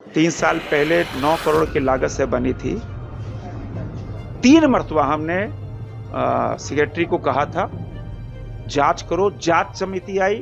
3 साल पहले 9 करोड़ की लागत से बनी थी। 3 मरतबा हमने सेक्रेटरी को कहा था जांच करो, जांच समिति आई।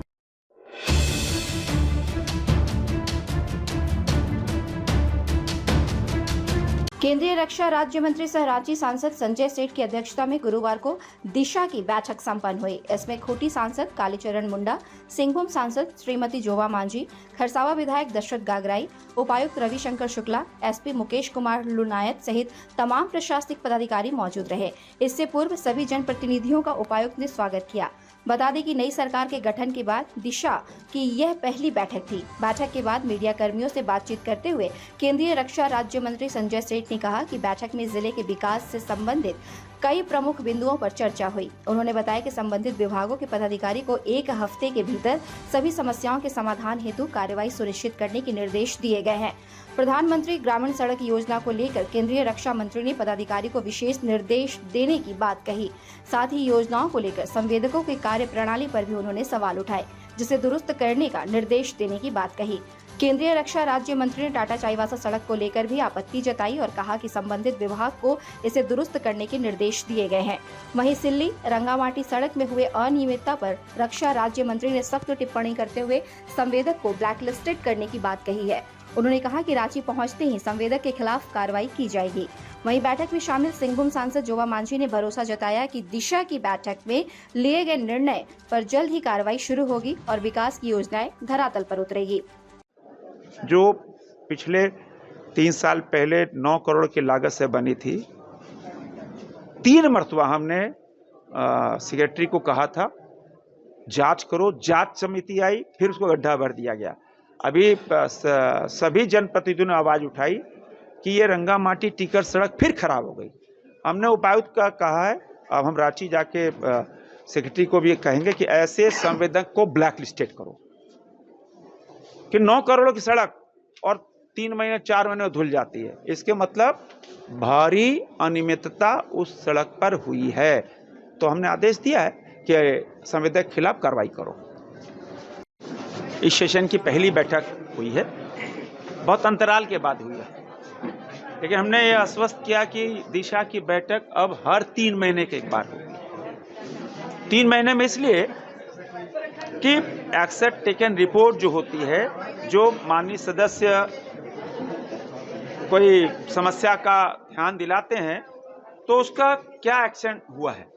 केंद्रीय रक्षा राज्य मंत्री सह रांची सांसद संजय सेठ की अध्यक्षता में गुरुवार को दिशा की बैठक संपन्न हुई। इसमें खूंटी सांसद कालीचरण मुंडा, सिंहभूम सांसद श्रीमती जोवा मांझी, खरसावा विधायक दशरथ गागराई, उपायुक्त रविशंकर शुक्ला, एसपी मुकेश कुमार लुनायत सहित तमाम प्रशासनिक पदाधिकारी मौजूद रहे। इससे पूर्व सभी जनप्रतिनिधियों का उपायुक्त ने स्वागत किया। बता दें कि नई सरकार के गठन के बाद दिशा की यह पहली बैठक थी। बैठक के बाद मीडिया कर्मियों से बातचीत करते हुए केंद्रीय रक्षा राज्य मंत्री संजय सेठ ने कहा कि बैठक में जिले के विकास से संबंधित कई प्रमुख बिंदुओं पर चर्चा हुई। उन्होंने बताया कि संबंधित विभागों के पदाधिकारी को 1 हफ्ते के भीतर सभी समस्याओं के समाधान हेतु कार्रवाई सुनिश्चित करने के निर्देश दिए गए हैं। प्रधानमंत्री ग्रामीण सड़क योजना को लेकर केंद्रीय रक्षा मंत्री ने पदाधिकारी को विशेष निर्देश देने की बात कही। साथ ही योजनाओं को लेकर संवेदकों की कार्य प्रणाली पर भी उन्होंने सवाल उठाए, जिसे दुरुस्त करने का निर्देश देने की बात कही। केंद्रीय रक्षा राज्य मंत्री ने टाटा चाईबासा सड़क को लेकर भी आपत्ति जताई और कहा कि संबंधित विभाग को इसे दुरुस्त करने के निर्देश दिए गए हैं। वहीं सिल्ली रंगामाटी सड़क में हुए अनियमितता पर रक्षा राज्य मंत्री ने सख्त टिप्पणी करते हुए संवेदक को ब्लैकलिस्टेड करने की बात कही है। उन्होंने कहा कि रांची पहुंचते ही संवेदक के खिलाफ कार्रवाई की जाएगी। वहीं बैठक में शामिल सिंहभूम सांसद जोवा मांझी ने भरोसा जताया कि दिशा की बैठक में लिए गए निर्णय पर जल्द ही कार्रवाई शुरू होगी और विकास की योजनाएं धरातल पर उतरेगी। जो पिछले 3 साल पहले 9 करोड़ की लागत से बनी थी, 3 मरतबा हमने सेक्रेटरी को कहा था जांच करो, जांच समिति आई, फिर उसको गड्ढा भर दिया गया। अभी सभी जनप्रतिनिधियों ने आवाज उठाई कि ये रंगामाटी टीकर सड़क फिर खराब हो गई। हमने उपायुक्त का कहा है, अब हम रांची जाके सेक्रेटरी को भी कहेंगे कि ऐसे संवेदक को ब्लैकलिस्टेड करो कि 9 करोड़ की सड़क और 3 महीने 4 महीने में धुल जाती है। इसके मतलब भारी अनियमितता उस सड़क पर हुई है। तो हमने आदेश दिया है कि संवेदक के खिलाफ कार्रवाई करो। इस सेशन की पहली बैठक हुई है, बहुत अंतराल के बाद हुई है, लेकिन हमने ये आश्वस्त किया कि दिशा की बैठक अब हर 3 महीने के एक बार होगी। 3 महीने में इसलिए कि एक्शन टेकन रिपोर्ट जो होती है, जो माननीय सदस्य कोई समस्या का ध्यान दिलाते हैं तो उसका क्या एक्शन हुआ है,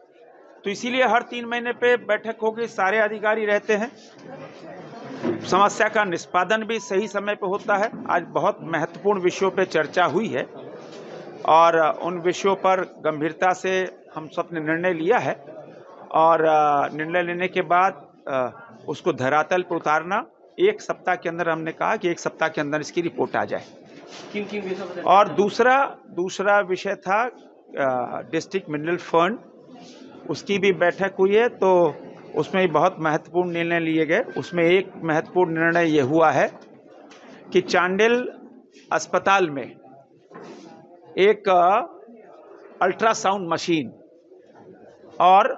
तो इसीलिए हर 3 महीने पे बैठक होगी। सारे अधिकारी रहते हैं, समस्या का निष्पादन भी सही समय पे होता है। आज बहुत महत्वपूर्ण विषयों पे चर्चा हुई है और उन विषयों पर गंभीरता से हम सब ने निर्णय लिया है और निर्णय लेने के बाद उसको धरातल पर उतारना 1 सप्ताह के अंदर, हमने कहा कि 1 सप्ताह के अंदर इसकी रिपोर्ट आ जाए। और दूसरा विषय था डिस्ट्रिक्ट मिनरल फंड, उसकी भी बैठक हुई है, तो उसमें भी बहुत महत्वपूर्ण निर्णय लिए गए। उसमें एक महत्वपूर्ण निर्णय ये हुआ है कि चांडिल अस्पताल में एक अल्ट्रासाउंड मशीन और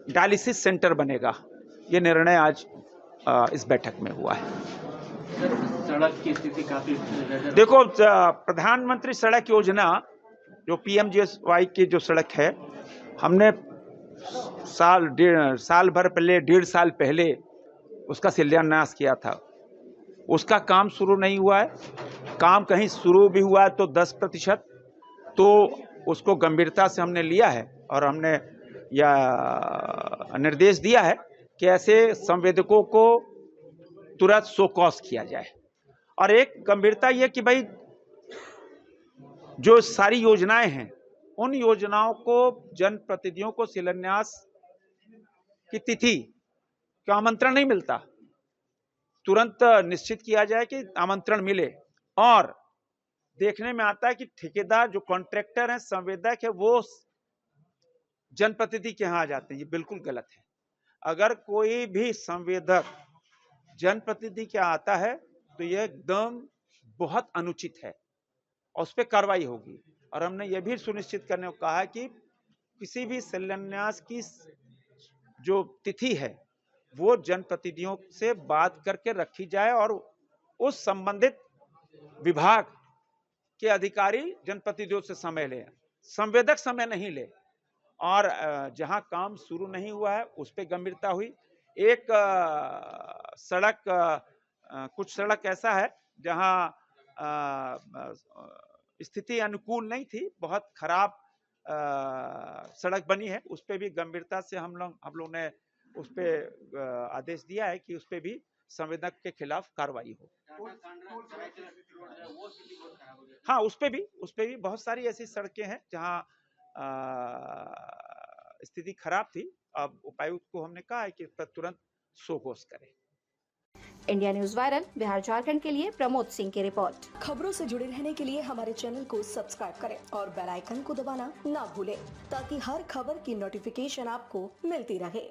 डायलिसिस सेंटर बनेगा। ये निर्णय आज इस बैठक में हुआ है। सड़क की स्थिति काफी देखो, प्रधानमंत्री सड़क योजना जो पीएमजीएसवाई की जो सड़क है, हमने साल भर पहले, 1.5 साल पहले उसका शिलान्यास किया था। उसका काम शुरू नहीं हुआ है। काम कहीं शुरू भी हुआ है तो 10%, तो उसको गंभीरता से हमने लिया है और हमने यह निर्देश दिया है कि ऐसे संवेदकों को तुरंत शो कॉज किया जाए। और एक गंभीरता यह कि भाई जो सारी योजनाएं हैं, उन योजनाओं को जनप्रतिनिधियों को शिलान्यास की तिथि का आमंत्रण नहीं मिलता, तुरंत निश्चित किया जाए कि आमंत्रण मिले। और देखने में आता है कि ठेकेदार जो कॉन्ट्रैक्टर हैं, संवेदक है, वो जनप्रतिनिधि के यहाँ आ जाते हैं। ये बिल्कुल गलत है। अगर कोई भी संवेदक जनप्रतिनिधि के यहाँ आता है तो यह एकदम बहुत अनुचित है और उस पर कार्रवाई होगी। और हमने यह भी सुनिश्चित करने को कहा है कि किसी भी शिलान्यास की जो तिथि है वो जनप्रतिनिधियों से बात करके रखी जाए और उस संबंधित विभाग के अधिकारी जनप्रतिनिधियों से समय लें, संवेदक समय नहीं ले, और जहां काम शुरू नहीं हुआ है उस पर गंभीरता हुई। एक सड़क, कुछ सड़क ऐसा है जहां स्थिति अनुकूल नहीं थी, बहुत खराब सड़क बनी है, उस पर भी गंभीरता से हम लोग ने उस पर आदेश दिया है कि उस पर भी संवेदक के खिलाफ कार्रवाई हो। हाँ, उस पे भी बहुत सारी ऐसी सड़कें हैं जहां स्थिति खराब थी। अब उपायुक्त को हमने कहा है कि इस पर तुरंत शोकोस करें। India news viral Bihar Jharkhand के लिए प्रमोद सिंह की रिपोर्ट। खबरों से जुड़े रहने के लिए हमारे चैनल को सब्सक्राइब करें और बेल आइकन को दबाना ना भूलें ताकि हर खबर की नोटिफिकेशन आपको मिलती रहे।